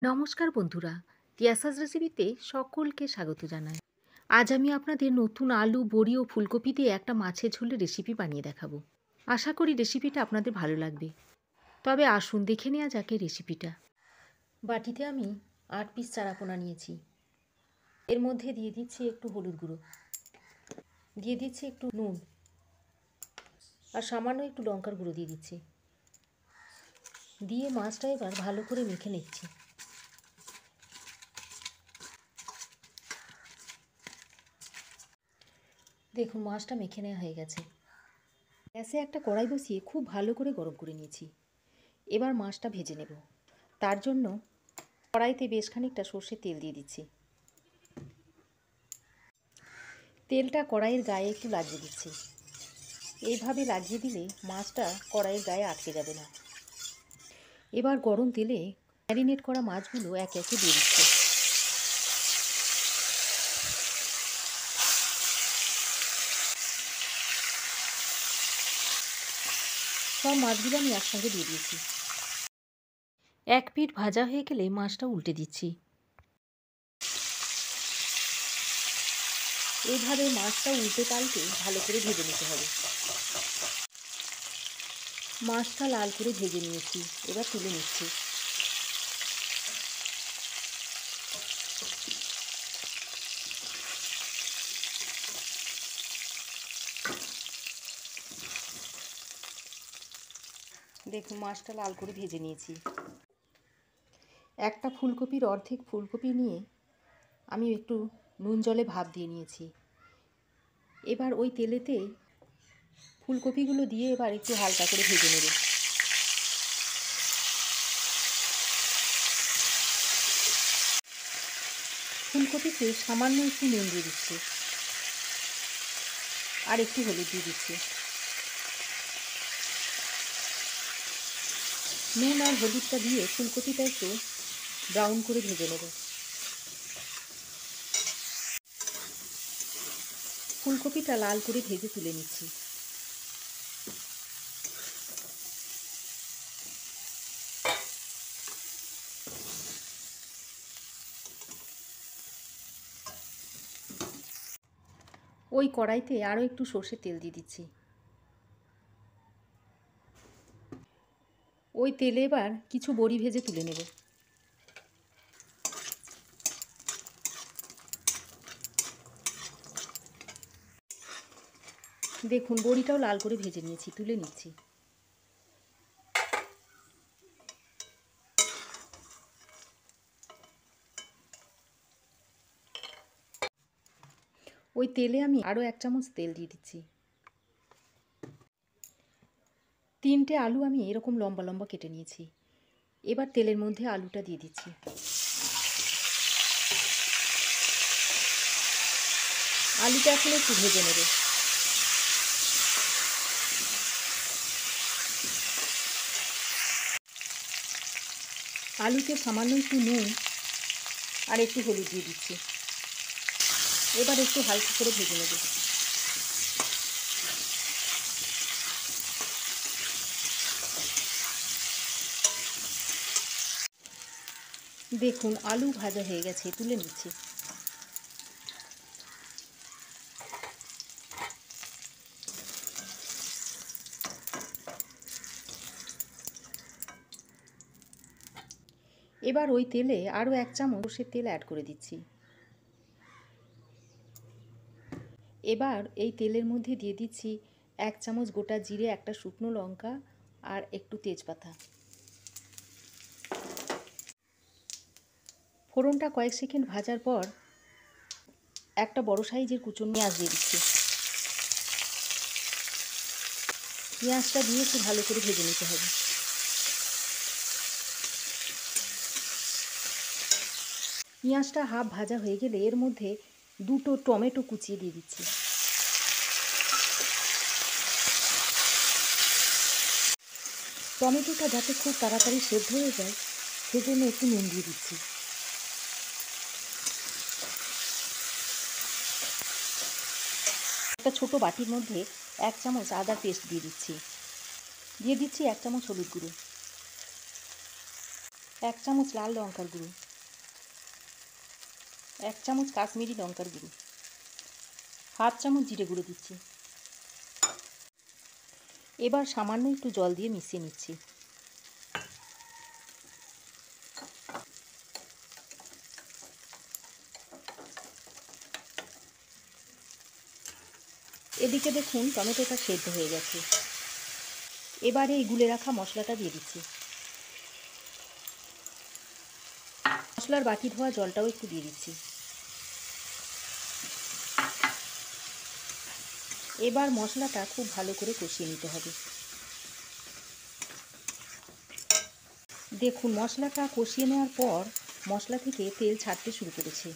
নমস্কার বন্ধুরা, তিয়াসাস রেসিপিতে সকলকে স্বাগত জানাই। আজ আমি আপনাদের নতুন আলু, বড়ি ও ফুলকপি দিয়ে একটা মাছের ঝোলের রেসিপি বানিয়ে দেখাবো। আশা করি রেসিপিটা আপনাদের ভালো লাগবে। তবে আসুন দেখে নেওয়া যাক এই রেসিপিটা। বাটিতে আমি 8 পিস চারাপোনা নিয়েছি। এর মধ্যে দিয়ে দিচ্ছি একটু হলুদ গুঁড়ো, দিয়ে দিচ্ছি একটু নুন, আর সামান্য একটু লঙ্কার গুঁড়ো দিয়ে দিচ্ছি। দিয়ে মাছটা এবার ভালো করে মেখে নিচ্ছি। দেখুন মাছটা মেখে নেওয়া হয়ে গেছে। গ্যাসে একটা কড়াই বসিয়ে খুব ভালো করে গরম করে নিয়েছি। এবার মাছটা ভেজে নেব। তার জন্য কড়াইতে বেশ খানিকটা সর্ষের তেল দিয়ে দিচ্ছি। তেলটা কড়াইয়ের গায়ে একটু লাগিয়ে দিচ্ছি। এইভাবে লাগিয়ে দিলে মাছটা কড়াইয়ের গায়ে আটকে যাবে না। এবার গরম তেলে ম্যারিনেট করা মাছগুলো একে একে দিয়ে দিচ্ছি। সব মাছগুলো আমি একসঙ্গে দিয়ে দিয়েছি। এক পিঠ ভাজা হয়ে গেলে মাছটা উল্টে দিচ্ছি। এইভাবে মাছটা উল্টে পাল্টে ভালো করে ভেজে নিতে হবে। মাছটা লাল করে ভেজে নিয়েছি, এবার তুলে নিচ্ছি। দেখুন মাছটা লাল করে ভেজে নিয়েছি। একটা ফুলকপির অর্ধেক ফুলকপি নিয়ে আমি একটু নুন জলে ভাপ দিয়ে নিয়েছি। এবার ওই তেলেতে ফুলকপিগুলো দিয়ে এবার একটু হালকা করে ভেজে নেব। ফুলকপিতে সামান্য একটু নুন দিয়ে দিচ্ছি, আর একটু হলুদ দিয়ে দিচ্ছি। নুন আর হলুদটা দিয়ে ফুলকপিটা একটু ব্রাউন করে ভেজে নেব। ফুলকপিটা লাল করে ভেজে তুলে নিচ্ছি। ওই কড়াইতে আরও একটু সর্ষের তেল দিয়ে দিচ্ছি। ওই তেলে এবার কিছু বড়ি ভেজে তুলে নেব। দেখুন বড়িটাও লাল করে ভেজে নিয়েছি, তুলে নিচ্ছি। ওই তেলে আমি আরও 1 চামচ তেল দিয়ে দিচ্ছি। 3টে আলু আমি এরকম লম্বা লম্বা কেটে নিয়েছি। এবার তেলের মধ্যে আলুটা দিয়ে দিচ্ছি। আলুটা এখন একটু ভেজে নেব। আলুতে সামান্য একটু নুন আর একটু হলুদ দিয়ে দিচ্ছি। এবার একটু হালকা করে ভেজে নেব। দেখুন আলু ভাজা হয়ে গেছে, তুলে নিচ্ছি। এবার ওই তেলে আরও 1 চামচ সর্ষের তেল অ্যাড করে দিচ্ছি। এবার এই তেলের মধ্যে দিয়ে দিচ্ছি 1 চামচ গোটা জিরে, একটা শুকনো লঙ্কা আর একটু তেজপাতা। ফোড়নটা কয়েক সেকেন্ড ভাজার পর একটা বড় সাইজের কুচনো পেঁয়াজ দিয়ে দিচ্ছি। পেঁয়াজটা দিয়ে একটু ভালো করে ভেজে নিতে হবে। পেঁয়াজটা হাফ ভাজা হয়ে গেলে এর মধ্যে 2টো টমেটো কুচিয়ে দিয়ে দিচ্ছি। টমেটোটা যাতে খুব তাড়াতাড়ি সেদ্ধ হয়ে যায় সেজন্য একটু নুন দিয়ে দিচ্ছি। একটা ছোট বাটির মধ্যে 1 চামচ আদা পেস্ট দিয়ে দিচ্ছি। দিয়ে দিচ্ছি 1 চামচ হলুদ গুঁড়ো। 1 চামচ লাল লঙ্কার গুঁড়ো, 1 চামচ কাশ্মীরি লঙ্কার গুঁড়ো, 1/2 চামচ জিরে গুঁড়ো দিচ্ছি। এবার সামান্য একটু জল দিয়ে মিশিয়ে নিচ্ছি। এদিকে দেখুন টমেটোটা সেদ্ধ হয়ে গেছে। এবারে এই গুলে রাখা মশলাটা দিয়ে দিচ্ছি। মশলার বাটি ধোয়া জলটাও একটু দিয়ে দিচ্ছি। এবার মশলাটা খুব ভালো করে কষিয়ে নিতে হবে। দেখুন মশলাটা কষিয়ে নেওয়ার পর মশলা থেকে তেল ছাড়তে শুরু করেছে।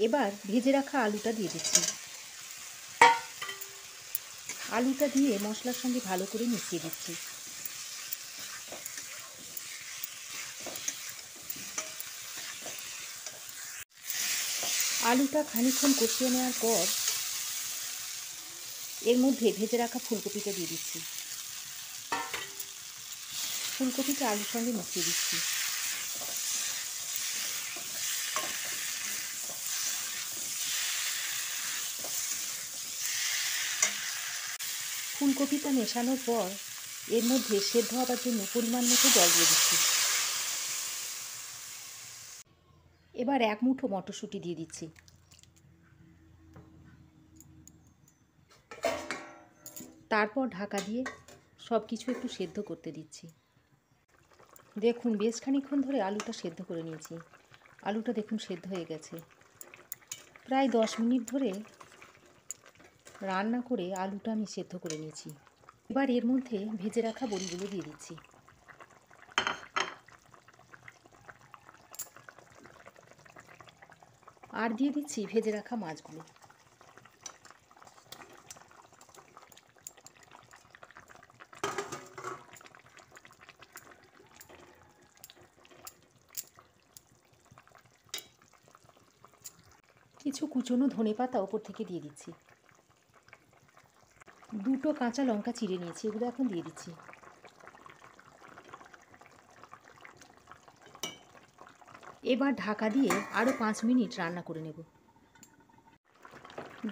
এবার ভেজে রাখা আলুটা দিয়ে দিচ্ছি। আলুটা দিয়ে মশলার সঙ্গে ভালো করে মিশিয়ে দিচ্ছি। আলুটা খানিকক্ষণ কষিয়ে নেওয়ার পর এর মধ্যে ভেজে রাখা ফুলকপিটা দিয়ে দিচ্ছি। ফুলকপিটা আলুর সঙ্গে মিশিয়ে দিচ্ছি। ফুলকপিটা মেশানোর পর এর মধ্যে সেদ্ধ হওয়ার জন্য পরিমাণ মতো জল দিয়ে দিচ্ছি। এবার 1 মুঠো মটরশুঁটি দিয়ে দিচ্ছি। তারপর ঢাকা দিয়ে সব কিছু একটু সেদ্ধ করতে দিচ্ছি। দেখুন বেশ খানিকক্ষণ ধরে আলুটা সেদ্ধ করে নিয়েছি। আলুটা দেখুন সেদ্ধ হয়ে গেছে। প্রায় 10 মিনিট ধরে রান্না করে আলুটা আমি সেদ্ধ করে নিয়েছি। এবার এর মধ্যে ভেজে রাখা বড়িগুলো দিয়ে দিচ্ছি। আর দিয়ে দিচ্ছি ভেজে রাখা মাছগুলো। কিছু কুচনো ধনেপাতা ওপর থেকে দিয়ে দিচ্ছি। 2টো কাঁচা লঙ্কা চিড়ে নিয়েছি, এগুলো এখন দিয়ে দিচ্ছি। এবার ঢাকা দিয়ে আরও 5 মিনিট রান্না করে নেব।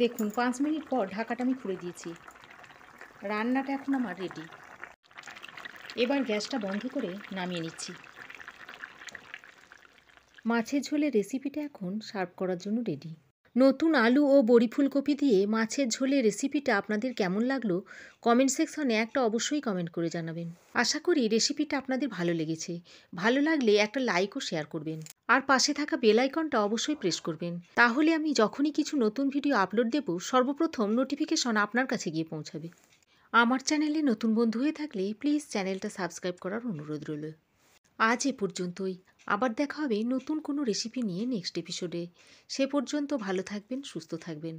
দেখুন 5 মিনিট পর ঢাকাটা আমি খুলে দিয়েছি। রান্নাটা এখন আমার রেডি। এবার গ্যাসটা বন্ধ করে নামিয়ে নিচ্ছি। মাছের ঝোলের রেসিপিটা এখন সার্ভ করার জন্য রেডি। নতুন আলু ও বড়ি ফুলকপি দিয়ে মাছের ঝোলের রেসিপিটা আপনাদের কেমন লাগলো কমেন্ট সেকশনে একটা অবশ্যই কমেন্ট করে জানাবেন। আশা করি রেসিপিটা আপনাদের ভালো লেগেছে। ভালো লাগলে একটা লাইক ও শেয়ার করবেন। আর পাশে থাকা বেল আইকনটা অবশ্যই প্রেস করবেন। তাহলে আমি যখনই কিছু নতুন ভিডিও আপলোড দেব সর্বপ্রথম নোটিফিকেশন আপনার কাছে গিয়ে পৌঁছাবে। আমার চ্যানেলে নতুন বন্ধু হয়ে থাকলে প্লিজ চ্যানেলটা সাবস্ক্রাইব করার অনুরোধ রইল। আজ এ পর্যন্তই। আবার দেখা হবে নতুন কোনো রেসিপি নিয়ে নেক্সট এপিসোডে। সে পর্যন্ত ভালো থাকবেন, সুস্থ থাকবেন।